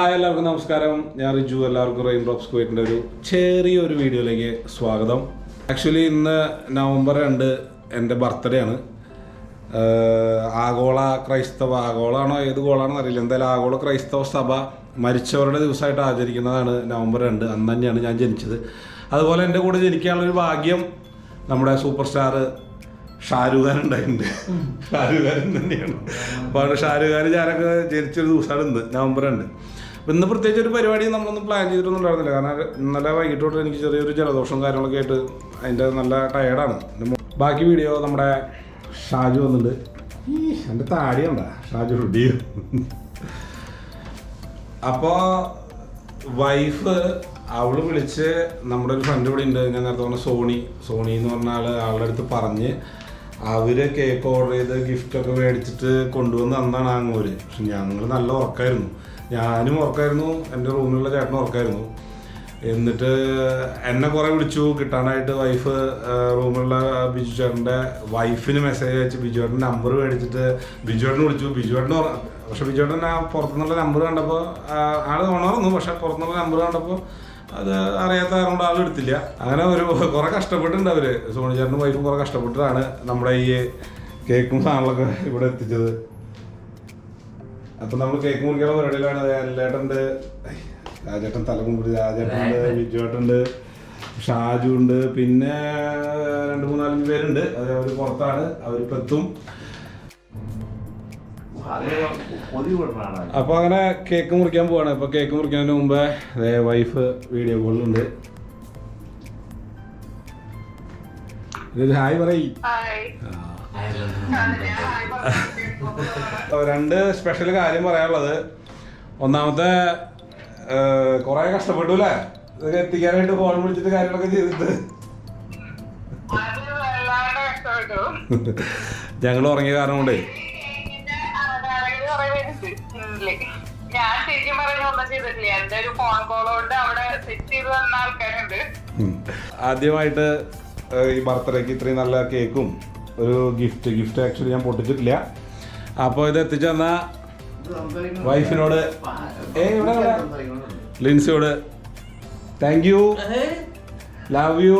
Hi എല്ലാവർക്കും നമസ്കാരം. ഞാൻ റിജു. എല്ലാവർക്കും റെയിൻഡ്രോപ്സ് കുവൈറ്റിൻ്റെ ഒരു ചെറിയൊരു വീഡിയോയിലേക്ക് സ്വാഗതം. ആക്ച്വലി ഇന്ന് നവംബർ 2 എൻ്റെ ബർത്ത്ഡേ ആണ്. ആഗോള ക്രൈസ്തവ ആഗോളാണോ ഏത് ഗോളാണെന്ന് അറിയില്ല, എന്തായാലും ആഗോള ക്രൈസ്തവ സഭ മരിച്ചവരുടെ ദിവസമായിട്ട് ആചരിക്കുന്നതാണ് നവംബർ 2. അന്ന് തന്നെയാണ് ഞാൻ ജനിച്ചത്. അതുപോലെ എൻ്റെ കൂടെ ജനിക്കാനുള്ളൊരു ഭാഗ്യം നമ്മുടെ സൂപ്പർ സ്റ്റാർ ഷാരൂഖ് ഖാൻ ഉണ്ടായിട്ടുണ്ട്. ഷാരൂഖ് ഖാൻ തന്നെയാണ്. അപ്പോൾ ഷാരൂഖ് ഖാൻ ഞാനൊക്കെ ജനിച്ചൊരു ദിവസമാണ് ഇന്ന് നവംബർ 2. അപ്പോൾ ഇന്ന് പ്രത്യേകിച്ച് ഒരു പരിപാടി നമ്മളൊന്നും പ്ലാൻ ചെയ്തിട്ടൊന്നും ഉണ്ടായിരുന്നില്ല. കാരണം ഇന്നലെ വൈകിട്ട് തൊട്ട് എനിക്ക് ചെറിയൊരു ജലദോഷവും കാര്യങ്ങളൊക്കെ ആയിട്ട് അതിൻ്റെ നല്ല ടയേർഡാണ്. ബാക്കി വീഡിയോ നമ്മുടെ ഷാജു വന്നിട്ടുണ്ട്. എൻ്റെ താടി ഉണ്ടാ ഷാജു റെഡി. അപ്പോൾ വൈഫ് അവള് വിളിച്ച് നമ്മുടെ ഒരു ഫ്രണ്ട് ഇവിടെ ഉണ്ട്, ഞാൻ നേരത്തെ പറഞ്ഞ സോണി എന്ന് പറഞ്ഞ ആളുടെ അടുത്ത് പറഞ്ഞ് അവര് കേക്ക് ഓർഡർ ചെയ്ത് ഗിഫ്റ്റൊക്കെ മേടിച്ചിട്ട് കൊണ്ടുവന്ന് അന്നാണ് അങ്ങോര്. പക്ഷെ ഞങ്ങൾ നല്ല ഉറക്കമായിരുന്നു, ഞാനും ഉറക്കമായിരുന്നു, എൻ്റെ റൂമിലുള്ള ചേട്ടനും ഉറക്കമായിരുന്നു. എന്നിട്ട് എന്നെ കുറേ വിളിച്ചു കിട്ടാനായിട്ട്. വൈഫ് റൂമിലുള്ള ബിജു ചേട്ടൻ്റെ വൈഫിന് മെസ്സേജ് അയച്ച് ബിജു ചേട്ടൻ്റെ നമ്പർ മേടിച്ചിട്ട് ബിജു ചേട്ടനെ വിളിച്ചു. ബിജു ചേട്ടന് പക്ഷെ ബിജു ചേട്ടൻ ആ പുറത്തുനിന്നുള്ള നമ്പർ കണ്ടപ്പോൾ ആൾ ഉണർന്നു. പക്ഷെ പുറത്തുനിന്നുള്ള നമ്പർ കണ്ടപ്പോൾ അത് അറിയാത്ത കാരണം ആൾ എടുത്തില്ല. അങ്ങനെ കുറേ കഷ്ടപ്പെട്ടിട്ടുണ്ട് അവർ. സോണി ചേട്ടനും വൈഫും കുറേ കഷ്ടപ്പെട്ടിട്ടാണ് നമ്മുടെ ഈ കേക്കും സാധനങ്ങളൊക്കെ ഇവിടെ എത്തിച്ചത്. അപ്പം നമ്മൾ കേക്ക് മുറിക്കാനുള്ള പരിപാടിയിലാണ്. ചേട്ടനുണ്ട്, രാജേട്ടൻ തലമുമ്പ്, രാജേട്ടനുണ്ട്, ബിജു ചേട്ടനുണ്ട്, ഷാജു ഉണ്ട്, പിന്നെ 2-3-4 പേരുണ്ട്. അത് അവർ പുറത്താണ്, അവരിപ്പോൾ എത്തും. അപ്പൊ അങ്ങനെ കേക്ക് മുറിക്കാൻ പോവാണ്. ഇപ്പൊ കേക്ക് മുറിക്കുന്നതിന് മുമ്പേ വൈഫ് വീഡിയോ കോളിലുണ്ട്. ഹായ് പറയ്. 2 സ്പെഷ്യൽ കാര്യം പറയാനുള്ളത്. ഒന്നാമത്തെ, കൊറേ കഷ്ടപ്പെട്ടു അല്ലേ ഇതൊക്കെ എത്തിക്കാനായിട്ട്, ഫോൺ വിളിച്ചിട്ട് കാര്യങ്ങളൊക്കെ ചെയ്തിട്ട്. ഞങ്ങൾ ഉറങ്ങിയ കാരണം കൊണ്ടേ ഞാൻ ശരിക്കും ഒന്നും ചെയ്തിട്ടില്ല. എന്റെ ഒരു ഫോൺ കോൾ കൊണ്ട് അവിടെ സെറ്റ് ചെയ്ത് തന്ന ആൾക്കാരുണ്ട്. ആദ്യമായിട്ട് ഈ ബർത്ത്ഡേക്ക് ഇത്രയും നല്ല കേക്കും ഒരു ഗിഫ്റ്റ് ആക്ച്വലി ഞാൻ പൊട്ടിച്ചിട്ടില്ല. അപ്പോൾ ഇത് എത്തിച്ചു തന്ന വൈഫിനോട്, ലിൻസിയോട് താങ്ക് യു, ലവ് യു.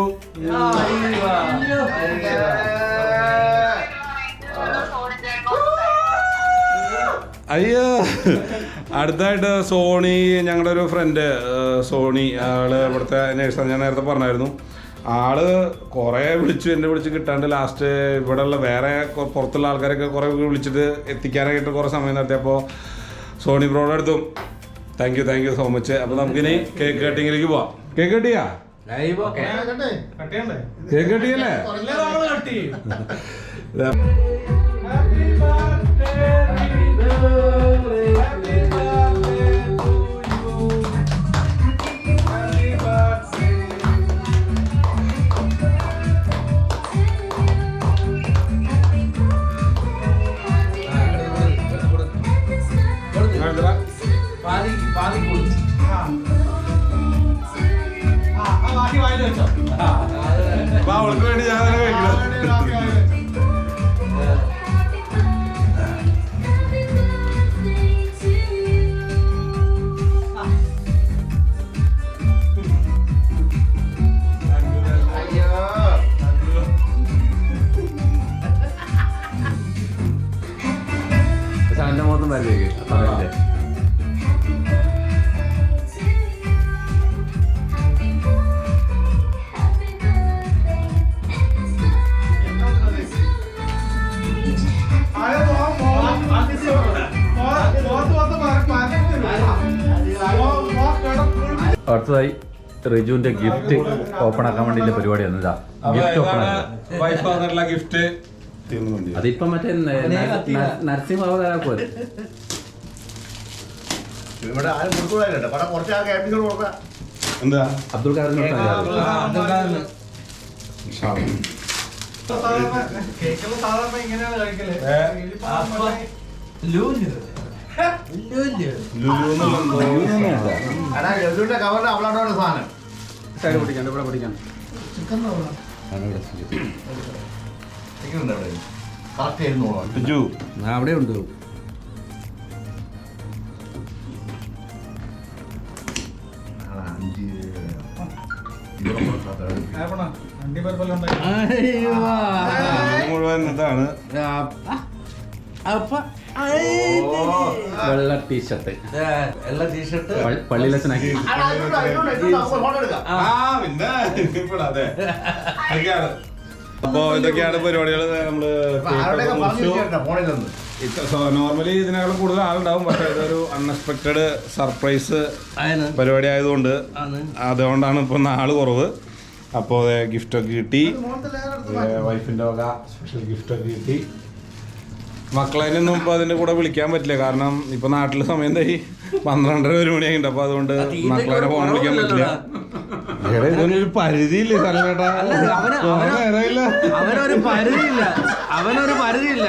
അയ്യോ, അടുത്തായിട്ട് സോണി, ഞങ്ങളുടെ ഒരു ഫ്രണ്ട് സോണി, ആള് ഇവിടുത്തെ നേഴ്സാണ്. ഞാൻ നേരത്തെ പറഞ്ഞായിരുന്നു. ആള് കുറേ എന്നെ വിളിച്ച് കിട്ടാണ്ട് ലാസ്റ്റ് ഇവിടെയുള്ള വേറെ പുറത്തുള്ള ആൾക്കാരൊക്കെ കുറേ വിളിച്ചിട്ട് എത്തിക്കാനായിട്ട് കുറേ സമയം നടത്തി. അപ്പോൾ സോണി ബ്രോയുടെ അടുത്തും താങ്ക് യു സോ മച്ച്. അപ്പോൾ നമുക്കിനി കേക്ക് കട്ടിങ്ങിലേക്ക് പോവാം. കേക്ക് കട്ടിയാ? കേക്ക് കട്ടിയല്ലേ? അവൾക്ക് വേണ്ടി ഞാൻ സാറിന്റെ മൊത്തം വരില്ലേ അടുത്തതായി റിജുവിന്റെ ഗിഫ്റ്റ് ഓപ്പൺ ആക്കാൻ വേണ്ടിയുള്ള പരിപാടിയാണ്. ഇതാ ഗിഫ്റ്റ് ഓപ്പൺ വൈഫ് ഗിഫ്റ്റ്. അതിപ്പം മറ്റേ നരസിംഹ തരാക്കോ. എന്താ അബ്ദുൾ ഖാദർ അവളോട് സാധനം അവിടെ ഉണ്ട്. മുഴുവൻ ഇതാണ്. വെള്ള ടീഷർട്ട് എല്ലാ ടീഷർട്ട് പള്ളിയിലച്ഛനാക്കി. പിന്നെ അതെ അതൊക്കെയാണ്. അപ്പൊ ഇതൊക്കെയാണ് പരിപാടികൾ. നമ്മള് നോർമലി ഇതിനേക്കാളും കൂടുതൽ ആളുണ്ടാവും, പക്ഷെ ഇതൊരു അൺഎക്സ്പെക്ടഡ് സർപ്രൈസ് പരിപാടി ആയതുകൊണ്ട് അതുകൊണ്ടാണ് ഇപ്പൊ ആള് കുറവ്. അപ്പോൾ ഗിഫ്റ്റൊക്കെ കിട്ടി, വൈഫിന്റെ വക സ്പെഷ്യൽ ഗിഫ്റ്റൊക്കെ കിട്ടി. മക്കളെയൊന്നും ഇപ്പൊ അതിന്റെ കൂടെ വിളിക്കാൻ പറ്റില്ല, കാരണം ഇപ്പൊ നാട്ടില് സമയം തൈ 12:30 മണിയായിട്ടുണ്ട്. അപ്പൊ അതുകൊണ്ട് മക്കളെ ഫോൺ വിളിക്കാൻ പറ്റില്ല. ഇതിനൊരു പരിധിയില്ലേ സ്ഥലമേട്ടാ? അവനൊരു പരിധിയില്ല.